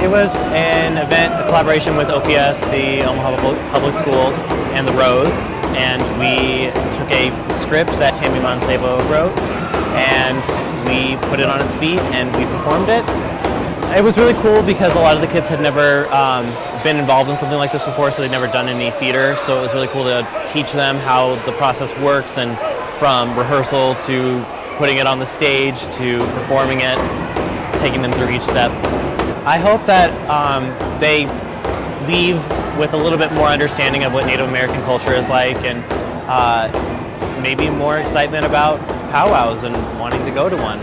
It was an event, a collaboration with OPS, the Omaha Public Schools, and the Rose, and we took a script that Tammy Mancebo wrote, and we put it on its feet, and we performed it. It was really cool because a lot of the kids had never been involved in something like this before, so they'd never done any theater, so it was really cool to teach them how the process works, and from rehearsal to putting it on the stage to performing it, taking them through each step. I hope that they leave with a little bit more understanding of what Native American culture is like, and maybe more excitement about powwows and wanting to go to one.